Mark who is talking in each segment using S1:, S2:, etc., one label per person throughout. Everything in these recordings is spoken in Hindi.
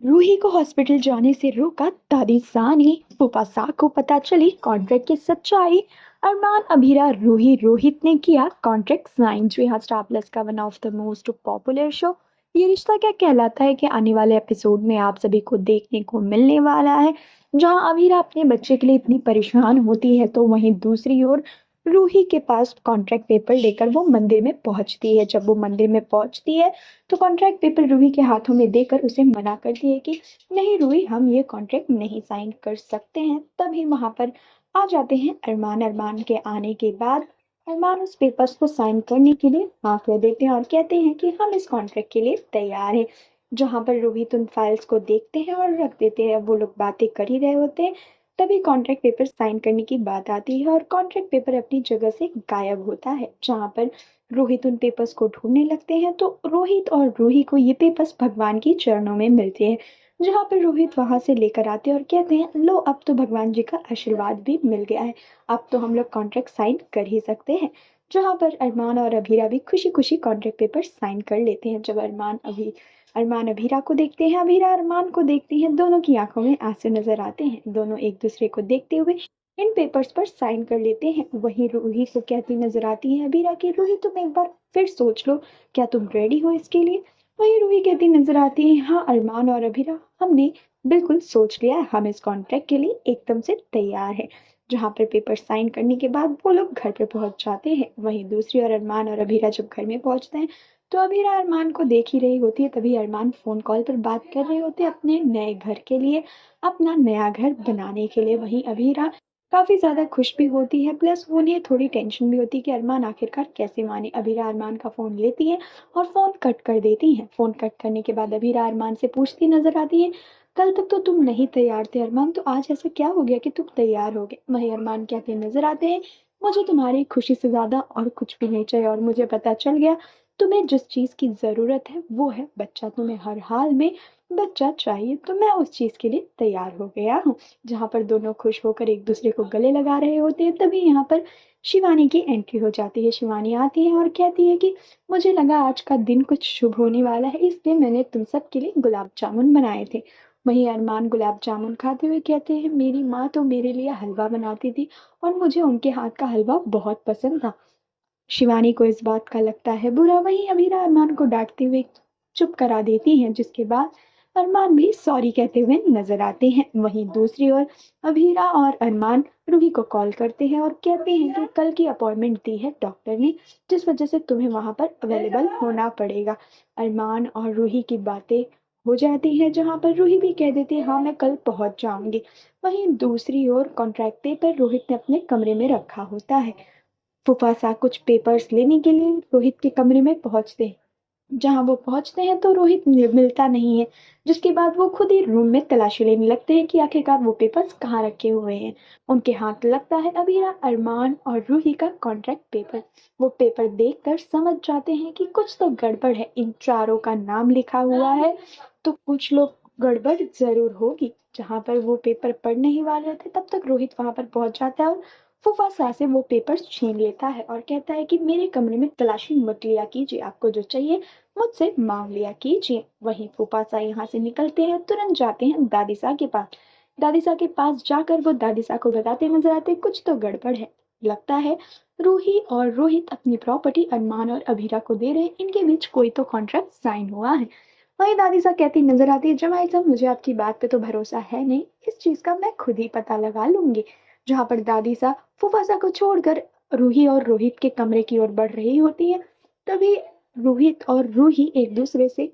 S1: रूही को हॉस्पिटल जाने से रोका दादी सा ने। फूफा सा को पता चली कॉन्ट्रैक्ट की सच्चाई। अरमान अभीरा रूही रोहित ने किया कॉन्ट्रैक्ट साइन। जी हाँ, स्टार प्लस का one of the most popular show Yeh Rishta क्या कहलाता है कि आने वाले एपिसोड में आप सभी को देखने को मिलने वाला है। जहां अभीरा अपने बच्चे के लिए इतनी परेशान होती है तो वहीं दूसरी ओर रूही के पास कॉन्ट्रैक्ट पेपर लेकर वो मंदिर में पहुंचती है। जब वो मंदिर में पहुंचती है तो कॉन्ट्रैक्ट पेपर रूही के हाथों में देकर उसे मना करती है कि नहीं रूही, हम ये कॉन्ट्रैक्ट नहीं साइन कर सकते हैं। तभी वहां पर आ जाते हैं अरमान। अरमान के आने के बाद अरमान उस पेपर्स को साइन करने के लिए हाँ कह देते हैं और कहते हैं कि हम इस कॉन्ट्रैक्ट के लिए तैयार हैं। जहां पर रोहित उन फाइल्स को देखते हैं और रख देते हैं। वो लोग बातें कर ही रहे होते हैं, तभी कॉन्ट्रैक्ट पेपर साइन करने की बात आती है और कॉन्ट्रैक्ट पेपर अपनी जगह से गायब होता है। जहां पर रोहित उन पेपर्स को ढूंढने लगते हैं तो रोहित और रूही को ये पेपर्स भगवान की चरणों में मिलते हैं। जहाँ पर रोहित वहां से लेकर आते हैं और कहते हैं लो, अब तो भगवान जी का आशीर्वाद भी मिल गया है, अब तो हम लोग कॉन्ट्रैक्ट साइन कर ही सकते हैं। जहाँ पर अरमान और अभीरा भी खुशी खुशी कॉन्ट्रैक्ट पेपर साइन कर लेते हैं। जब अरमान अभीरा को देखते हैं, अभीरा अरमान को देखती हैं, दोनों की आंखों में आंसू नजर आते हैं। दोनों एक दूसरे को देखते हुए इन पेपर्स पर साइन कर लेते हैं। वहीं रूही को कहती नजर आती है अबीरा की, रूही तुम एक बार फिर सोच लो, क्या तुम रेडी हो इसके लिए? वहीं रूही कहती नजर आती है हाँ अरमान और अबीरा, हमने बिल्कुल सोच लिया है, हम इस कॉन्ट्रैक्ट के लिए एकदम से तैयार हैं। जहाँ पर पेपर साइन करने के बाद वो लोग घर पे पहुंच जाते हैं। वहीं दूसरी ओर अरमान और अबीरा जब घर में पहुंचते हैं तो अबीरा अरमान को देख ही रही होती है। तभी अरमान फोन कॉल पर बात कर रहे होते हैं अपने नए घर के लिए, अपना नया घर बनाने के लिए। वहीं अबीरा काफी ज्यादा खुश भी होती है, प्लस उन्हें थोड़ी टेंशन भी होती है कि अरमान आखिरकार कैसे माने। अबीरा अरमान का फोन लेती है और फोन कट कर देती है। फोन कट करने के बाद अबीरा अरमान से पूछती नजर आती है, कल तक तो तुम नहीं तैयार थे अरमान, तो आज ऐसा क्या हो गया कि तुम तैयार हो गए? वही अरमान कहते नजर आते हैं, मुझे तुम्हारी खुशी से ज्यादा और कुछ भी नहीं चाहिए, और मुझे पता चल गया तुम्हें जिस चीज की जरूरत है वो है बच्चा। तुम्हें हर हाल में बच्चा चाहिए, तो मैं उस चीज के लिए तैयार हो गया हूँ। जहाँ पर दोनों खुश होकर एक दूसरे को गले लगा रहे होते हैं तभी यहाँ पर शिवानी की एंट्री हो जाती है। शिवानी आती है और कहती है कि मुझे लगा आज का दिन कुछ शुभ होने वाला है, इसलिए मैंने तुम सब के लिए गुलाब जामुन बनाए थे। वहीं अरमान गुलाब जामुन खाते हुए कहते हैं मेरी माँ तो मेरे लिए हलवा बनाती थी और मुझे उनके हाथ का हलवा बहुत पसंद था। शिवानी को इस बात का लगता है बुरा। वहीं अमीरा अरमान को डांटते हुए चुप करा देती हैं, जिसके बाद अरमान भी सॉरी कहते हुए नजर आते हैं। वहीं दूसरी ओर अभीरा और अरमान रूही को कॉल करते हैं और कहते हैं कि कल की अपॉइंटमेंट दी है डॉक्टर ने, जिस वजह से तुम्हें वहां पर अवेलेबल होना पड़ेगा। अरमान और रूही की बातें हो जाती है, जहां पर रूही भी कह देती है हाँ मैं कल पहुंच जाऊंगी। वहीं दूसरी ओर कॉन्ट्रैक्ट पेपर रोहित ने अपने कमरे में रखा होता है। फुफासा कुछ पेपर्स लेने के लिए रोहित के कमरे में पहुंचते हैं। जहां वो पहुंचते हैं तो रोहित मिलता नहीं है, जिसके बाद वो खुद ही रूम में तलाशी लेने लगते हैं कि आखिरकार वो पेपर्स कहाँ रखे हुए हैं। उनके हाथ लगता है अबीरा अरमान और रूही का कॉन्ट्रैक्ट पेपर। वो पेपर देखकर समझ जाते हैं कि कुछ तो गड़बड़ है, इन चारों का नाम लिखा हुआ है तो कुछ लोग गड़बड़ जरूर होगी। जहां पर वो पेपर पढ़ने ही वाले थे तब तक रोहित वहां पर पहुंच जाता है और फुफासा से वो पेपर छीन लेता है और कहता है कि मेरे कमरे में तलाशी मत लिया कीजिए, आपको जो चाहिए मुझसे मांग लिया कीजिए। वहीं फूफासा यहाँ से निकलते हैं, तुरंत जाते हैं दादीसा के पास। दादीसा के पास जाकर वो दादीसा को बताते नजर आते कुछ तो गड़बड़ है। लगता है रूही और रोहित अपनी प्रॉपर्टी अरमान और अभीरा को दे रहे हैं, इनके बीच कोई तो कॉन्ट्रैक्ट साइन हुआ है। वही दादीसा कहती नजर आती है जमाई साहब, मुझे आपकी बात पे तो भरोसा है नहीं, इस चीज का मैं खुद ही पता लगा लूंगी। जहां पर दादीसा फुफासा को छोड़कर रूही और रोहित के कमरे की ओर बढ़ रही होती है। तभी रोहित और रूही एक दूसरे से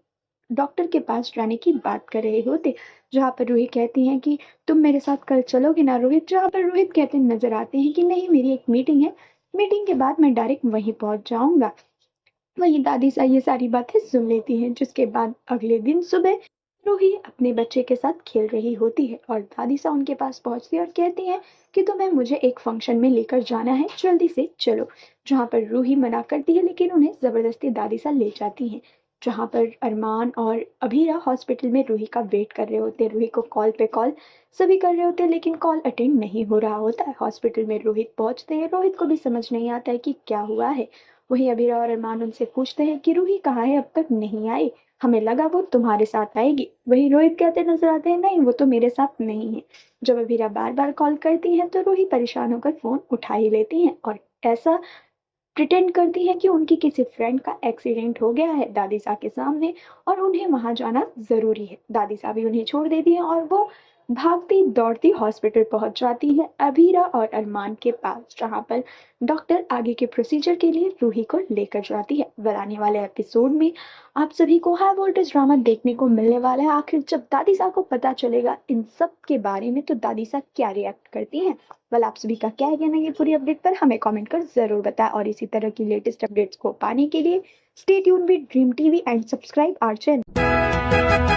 S1: डॉक्टर के पास जाने की बात कर रहे होते। जहां पर रूही कहती हैं कि तुम मेरे साथ कल चलोगे ना रोहित? जहां पर रोहित कहते नजर आते हैं कि नहीं, मेरी एक मीटिंग है, मीटिंग के बाद मैं डायरेक्ट वहीं पहुंच जाऊंगा। वहीं दादी सा ये सारी बातें सुन लेती हैं, जिसके बाद अगले दिन सुबह रूही अपने बच्चे के साथ खेल रही होती है और दादी सा उनके पास पहुंचती है और कहती हैं कि तुम्हें मुझे एक फंक्शन में लेकर जाना है, जल्दी से चलो। जहां पर रूही मना करती है लेकिन उन्हें जबरदस्ती दादी सा ले जाती हैं। जहां पर अरमान और अभीरा हॉस्पिटल में रूही का वेट कर रहे होते हैं। रूही को कॉल पे कॉल सभी कर रहे होते हैं लेकिन कॉल अटेंड नहीं हो रहा होता है। हॉस्पिटल में रोहित पहुंचते हैं, रोहित को भी समझ नहीं आता है कि क्या हुआ है। वहीं अभीरा और अरमान उनसे पूछते हैं कि रूही कहाँ है, अब तक नहीं आई, हमें लगा वो तुम्हारे साथ आएगी। वहीं रोहित कहते नजर आते हैं, नहीं वो तो मेरे साथ नहीं है। जब अभीरा बार बार कॉल करती हैं तो रूही परेशान होकर फोन उठा ही लेती हैं और ऐसा प्रिटेंड करती हैं कि उनकी किसी फ्रेंड का एक्सीडेंट हो गया है दादी साहब के सामने और उन्हें वहां जाना जरूरी है। दादी साहब भी उन्हें छोड़ देती हैं और वो भागती दौड़ती हॉस्पिटल पहुंच जाती हैं अभीरा और अरमान के पास, जहां पर डॉक्टर आगे के प्रोसीजर के लिए रूही को लेकर जाती है। आने वाले एपिसोड में आप सभी को हाई वोल्टेज ड्रामा देखने को मिलने वाला है। आखिर जब दादी साहब को पता चलेगा इन सब के बारे में तो दादी साहब क्या रिएक्ट करती हैं। आप सभी का क्या है कहना ये पूरी अपडेट पर हमें कमेंट कर जरूर बताएं और इसी तरह की लेटेस्ट अपडेट्स को पाने के लिए stay tune with dream TV and subscribe our channel.